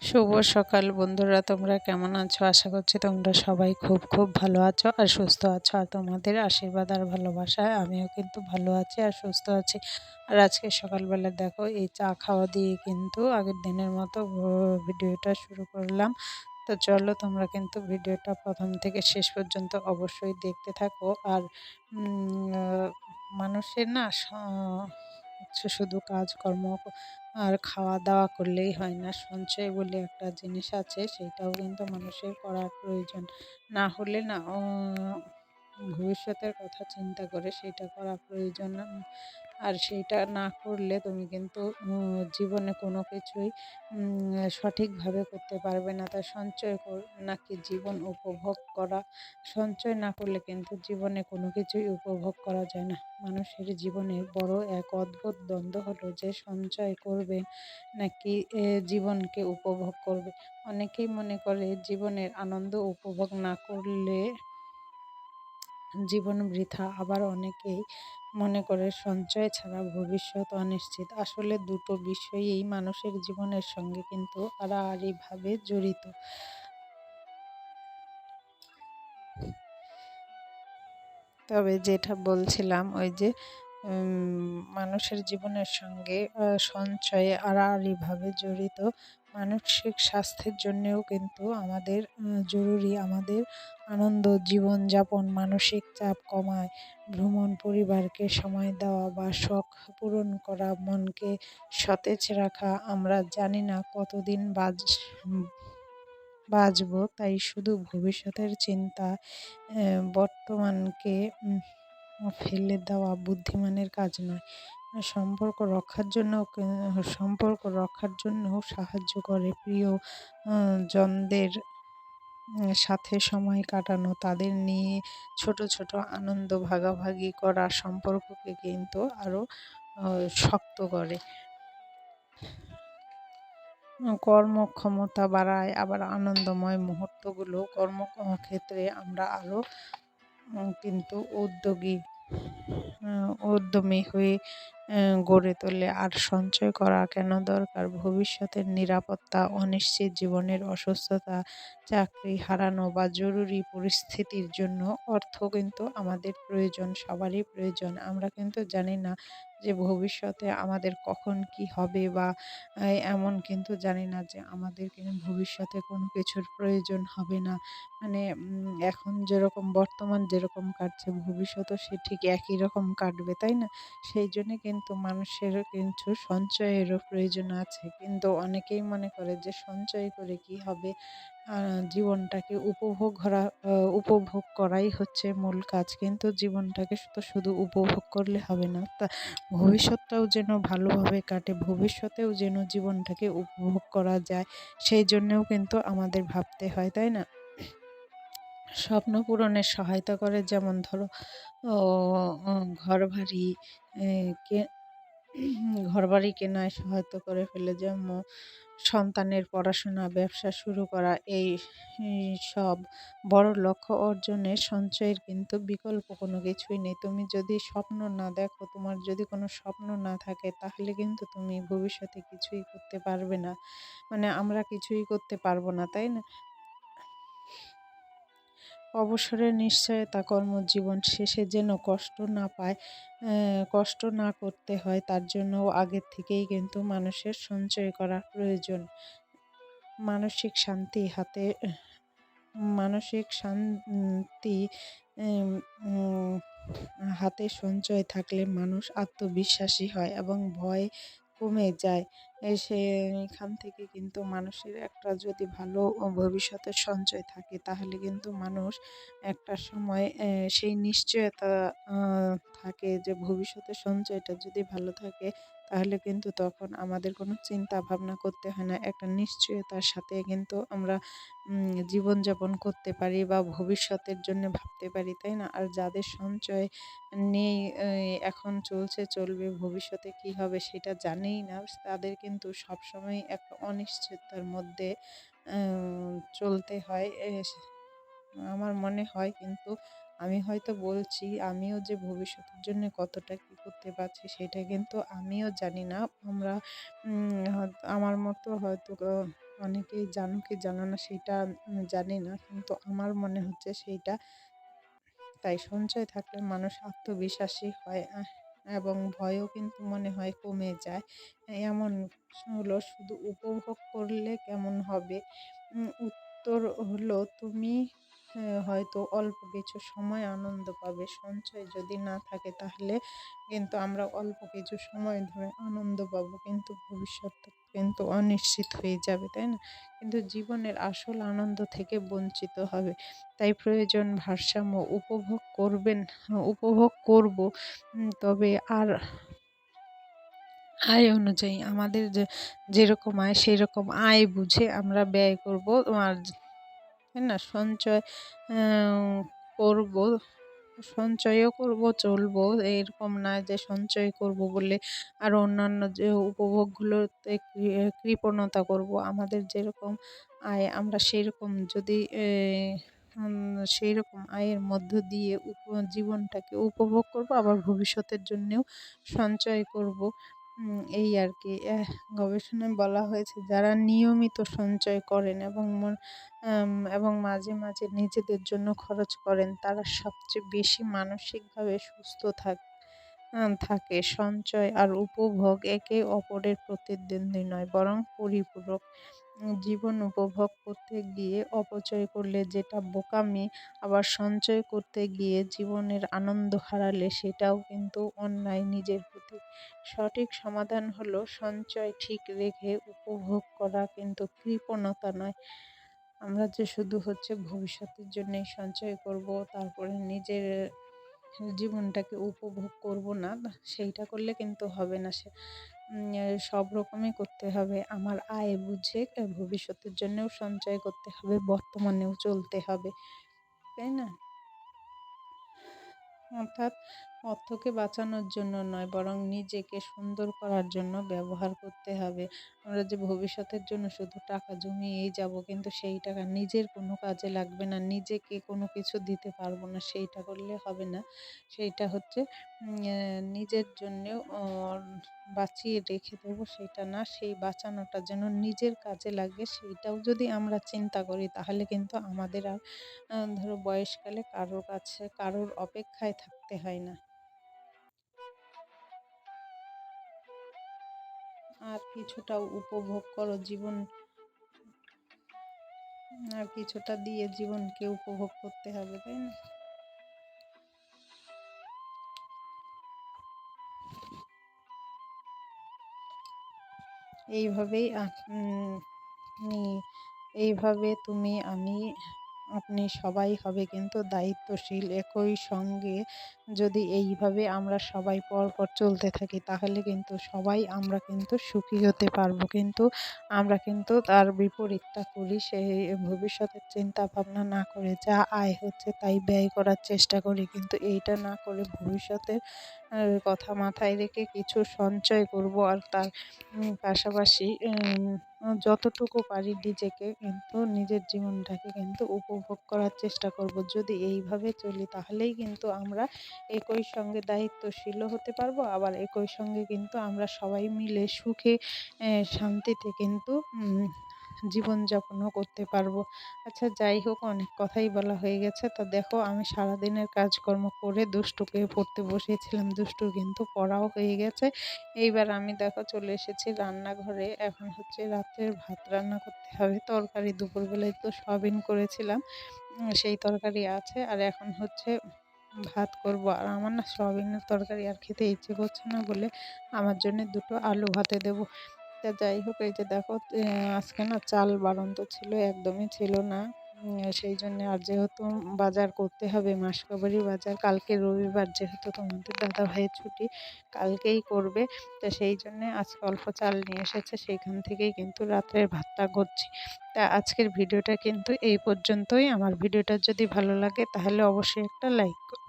শুভ সকাল বন্ধুরা, তোমরা কেমন আছো? আশা করছি তোমরা সবাই খুব খুব ভালো আছো আর সুস্থ আছো। আর তোমাদের আশীর্বাদ আর ভালোবাসায় আমিও কিন্তু ভালো আছি আর সুস্থ আছি। আর আজকে সকালবেলা দেখো এই চা খাওয়া দিয়ে কিন্তু আগের দিনের মতো ভিডিওটা শুরু করলাম। তো চলো তোমরা কিন্তু ভিডিওটা প্রথম থেকে শেষ পর্যন্ত অবশ্যই দেখতে থাকো। আর মানুষের না হচ্ছে শুধু কাজকর্ম আর খাওয়া দাওয়া করলেই হয় না, সঞ্চয় বলে একটা জিনিস আছে, সেইটাও কিন্তু মানুষের করার প্রয়োজন। না হলে না ভবিষ্যতের কথা চিন্তা করে সেটা করা প্রয়োজন। আর সেইটা না করলে তুমি কিন্তু জীবনে কোনো কিছুই সঠিকভাবে করতে পারবে না। তাই সঞ্চয় নাকি জীবন উপভোগ করা, সঞ্চয় না করলে কিন্তু জীবনে কোনো কিছুই উপভোগ করা যায় না। মানুষের জীবনের বড় এক অদ্ভুত দ্বন্দ্ব হলো যে সঞ্চয় করবে নাকি জীবনকে উপভোগ করবে। অনেকেই মনে করে জীবনের আনন্দ উপভোগ না করলে জীবন বৃথা, আবার অনেকেই মনে করে সঞ্চয় ছাড়া ভবিষ্যৎ অনিশ্চিত। আসলে দুটো বিষয়ই মানুষের জীবনের সঙ্গে কিন্তু আড়াআড়িভাবে জড়িত। তবে যেটা বলছিলাম ওই যে মানুষের জীবনের সঙ্গে সঞ্চয়ে আড়াআড়িভাবে জড়িত। মানসিক স্বাস্থ্যের জন্যেও কিন্তু আমাদের জরুরি। আমাদের আনন্দ জীবনযাপন মানসিক চাপ কমায়, ভ্রমণ, পরিবারকে সময় দেওয়া বা শখ পূরণ করা, মনকে সতেজ রাখা। আমরা জানি না কতদিন বাঁচবো, তাই শুধু ভবিষ্যতের চিন্তা বর্তমানকে ফেলে দেওয়া বুদ্ধিমানের কাজ নয়। সম্পর্ক রক্ষার জন্যও সাহায্য করে। প্রিয় জনদের সাথে সময় কাটানো, তাদের নিয়ে ছোট ছোট আনন্দ ভাগাভাগি করা সম্পর্ককে কিন্তু আরো শক্ত করে। কর্মক্ষমতা বাড়ায়, আবার আনন্দময় মুহূর্তগুলো কর্মক্ষেত্রে আমরা আরো কিন্তু উদ্যমী হয়ে গড়ে তোলে। আর সঞ্চয় করা কেন দরকার? ভবিষ্যতের নিরাপত্তা, অনিশ্চিত জীবনের অসুস্থতা, চাকরি হারানো বা জরুরি পরিস্থিতির জন্য অর্থ কিন্তু আমাদের প্রয়োজন, সবারই প্রয়োজন। আমরা কিন্তু জানি না যে ভবিষ্যতে আমাদের কখন কি হবে, বা এমন কিন্তু জানি না যে আমাদের কিন্তু ভবিষ্যতে কোনো কিছুর প্রয়োজন হবে না। মানে এখন যেরকম বর্তমান যেরকম কাটছে, ভবিষ্যতেও সে ঠিক একই রকম কাটবে, তাই না? সেই জন্যে কিন্তু মানুষের কিন্তু সঞ্চয়েরও প্রয়োজন আছে। কিন্তু অনেকেই মনে করে যে সঞ্চয় করে কি হবে, জীবনটাকে উপভোগ করাই হচ্ছে মূল কাজ। কিন্তু জীবনটাকে তো শুধু উপভোগ করলে হবে না, তা ভবিষ্যৎটাও যেন ভালোভাবে কাটে, ভবিষ্যতেও যেন জীবনটাকে উপভোগ করা যায়, সেই জন্যেও কিন্তু আমাদের ভাবতে হয়, তাই না? স্বপ্ন পূরণে সহায়তা করে, যেমন ধরো ও ঘরবাড়ি কে ঘরবাড়ি কেনায় সহায়তা করে ফেলে, যেমন সন্তানের পড়াশোনা, ব্যবসা শুরু করা, এই সব বড় লক্ষ্য অর্জনে সঞ্চয়ের কিন্তু বিকল্প কোনো কিছুই নেই। তুমি যদি স্বপ্ন না দেখো, তোমার যদি কোনো স্বপ্ন না থাকে, তাহলে কিন্তু তুমি ভবিষ্যতে কিছুই করতে পারবে না। মানে আমরা কিছুই করতে পারবো না, তাই না? অবসরের নিশ্চয়তা, কর্মজীবন শেষে যেন কষ্ট না করতে হয়, তার জন্য আগের থেকেই কিন্তু মানুষের সঞ্চয় করা প্রয়োজন। মানসিক শান্তি হাতে মানসিক শান্তি উম, উম, হাতে সঞ্চয় থাকলে মানুষ আত্মবিশ্বাসী হয় এবং ভয় কমে যায়। এখান থেকে কিন্তু মানুষের একটা যদি ভালো ভবিষ্যতের সঞ্চয় থাকে, তাহলে কিন্তু মানুষ একটা সময় সেই নিশ্চয়তা থাকে যে ভবিষ্যতের সঞ্চয়টা যদি ভালো থাকে, তাহলে কিন্তু তখন আমাদের কোনো চিন্তা ভাবনা করতে হয় না। একটা নিশ্চয়তার সাথে কিন্তু আমরা জীবনযাপন করতে পারি বা ভবিষ্যতের জন্য ভাবতে পারি, তাই না? আর যাদের সঞ্চয় নেই, এখন চলবে, ভবিষ্যতে কি হবে সেটা জানেই না, তাদের কিন্তু সবসময় একটা অনিশ্চয়তার মধ্যে চলতে হয়। আমার মনে হয় কিন্তু আমি হয়তো বলছি, আমিও যে ভবিষ্যতের জন্য কতটা কি করতে পারছি সেটা কিন্তু আমিও জানি না। আমরা আমার মতো হয়তো অনেকেই জানো কি জানো না সেইটা জানি না, কিন্তু আমার মনে হচ্ছে সেইটা। তাই সঞ্চয় থাকলে মানুষ আত্মবিশ্বাসী হয়, এবং ভয়ও কিন্তু মনে হয় কমে যায়। এমন হলো, শুধু উপভোগ করলে কেমন হবে? উত্তর হলো, তুমি হয়তো অল্প কিছু সময় আনন্দ পাবে। সঞ্চয় যদি না থাকে তাহলে কিন্তু আমরা অল্প কিছু সময় ধরে আনন্দ পাবো, কিন্তু ভবিষ্যৎ কিন্তু অনিশ্চিত হয়ে যাবে, তাই না? কিন্তু জীবনের আসল আনন্দ থেকে বঞ্চিত হবে। তাই প্রয়োজন ভারসাম্য। উপভোগ করবেন, উপভোগ করব, তবে আর আয় অনুযায়ী আমাদের যেরকম আয় সেরকম আয় বুঝে আমরা ব্যয় করব। আর তাই না, সঞ্চয় করব, সঞ্চয়ও করব, চলবো। এরকম না যে সঞ্চয় করব বলে আর অন্যান্য যে উপভোগগুলোতে কৃপণতা করব। আমাদের যেরকম আয় আমরা সেরকম যদি সেইরকম আয়ের মধ্য দিয়ে জীবনটাকে উপভোগ করব, আবার ভবিষ্যতের জন্যেও সঞ্চয় করব। এই আর কি। গবেষণায় বলা হয়েছে, যারা নিয়মিত সঞ্চয় করেন এবং মাঝে মাঝে নিজেদের জন্য খরচ করেন, তারা সবচেয়ে বেশি মানসিকভাবে সুস্থ থাকে। সঞ্চয় আর উপভোগ একে অপরের প্রতিদ্বন্দ্বী নয়, বরং পরিপূরক। জীবন উপভোগ করতে গিয়ে অপচয় করলে যেটা বোকামি, আবার সঞ্চয় করতে গিয়ে জীবনের আনন্দ হারালে সেটাও কিন্তু অন্যায় নিজের প্রতি। সঠিক সমাধান হলো সঞ্চয় ঠিক রেখে উপভোগ করা, কিন্তু কৃপণতা নয়। আমরা যে শুধু হচ্ছে ভবিষ্যতের জন্যই সঞ্চয় করব, তারপরে নিজের জীবনটাকে উপভোগ করব না, সেইটা করলে কিন্তু হবে না। সব রকমই করতে হবে। আমার আয় বুঝে ভবিষ্যতের জন্যও সঞ্চয় করতে হবে, বর্তমানেও চলতে হবে, তাই না? অর্থাৎ অর্থকে বাঁচানোর জন্য নয়, বরং নিজেকে সুন্দর করার জন্য ব্যবহার করতে হবে। আমরা যে ভবিষ্যতের জন্য শুধু টাকা জমিয়েই যাব, কিন্তু সেই টাকা নিজের কোনো কাজে লাগবে না, নিজেকে কোনো কিছু দিতে পারবো না, সেইটা করলে হবে না। সেইটা হচ্ছে নিজের জন্যেও বাঁচিয়ে রেখে দেবো, সেটা না, সেই বাঁচানোটা যেন নিজের কাজে লাগে, সেইটাও যদি আমরা চিন্তা করি তাহলে কিন্তু আমাদের আর ধরো বয়সকালে কারোর কাছে কারোর অপেক্ষায় থাকতে হয় না। আর কিছুটা উপভোগ করো জীবন, আর কিছুটা দিয়ে জীবনকে উপভোগ করতে হবে, তাই না? এইভাবেই এইভাবে তুমি আমি আপনি সবাই হবে কিন্তু দায়িত্বশীল। একই সঙ্গে যদি এইভাবে আমরা সবাই পরপর চলতে থাকি তাহলে কিন্তু সবাই আমরা কিন্তু সুখী হতে পারবো। কিন্তু আমরা কিন্তু তার বিপরীতটা করি, সেই ভবিষ্যতের চিন্তা ভাবনা না করে যা আয় হচ্ছে তাই ব্যয় করার চেষ্টা করি, কিন্তু এইটা না করে ভবিষ্যতের কথা মাথায় রেখে কিছু সঞ্চয় করব, আর তার পাশাপাশি যতটুকু পারি নিজেকে কিন্তু নিজের জীবনটাকে কিন্তু উপভোগ করার চেষ্টা করব। যদি এইভাবে চলি তাহলেই কিন্তু আমরা একই সঙ্গে দায়িত্বশীলও হতে পারবো, আবার একই সঙ্গে কিন্তু আমরা সবাই মিলে সুখে শান্তিতে কিন্তু জীবনযাপনও করতে পারবো। আচ্ছা, যাই হোক, অনেক কথাই বলা হয়ে গেছে। তো দেখো, আমি সারাদিনের কাজকর্ম করে দুষ্টুকে পড়তে বসিয়েছিলাম, দুষ্টুর কিন্তু পড়াও হয়ে গেছে। এইবার আমি দেখো চলে এসেছি রান্নাঘরে। এখন হচ্ছে রাতের ভাত রান্না করতে হবে। তরকারি দুপুরবেলায় তো সয়াবিন করেছিলাম, সেই তরকারি আছে। আর এখন হচ্ছে ভাত করব। আর আমার না সয়াবিনের তরকারি আর খেতে ইচ্ছে করছে না বলে আমার জন্য দুটো আলু ভাতে দেবো। তা যাই হোক, এই যে দেখো, আজকে না চাল বাড়ন্ত ছিল, একদমই ছিল না। সেই জন্য, আর যেহেতু বাজার করতে হবে, মাসকাবারি বাজার কালকে রবিবার, যেহেতু তোমাদের দাদা ভাইয়ের ছুটি, কালকেই করবে। তো সেই জন্যে আজকে অল্প চাল নিয়ে এসেছে, সেইখান থেকেই কিন্তু রাত্রের ভাতটা করছি। তা আজকের ভিডিওটা কিন্তু এই পর্যন্তই। আমার ভিডিওটা যদি ভালো লাগে তাহলে অবশ্যই একটা লাইক করো।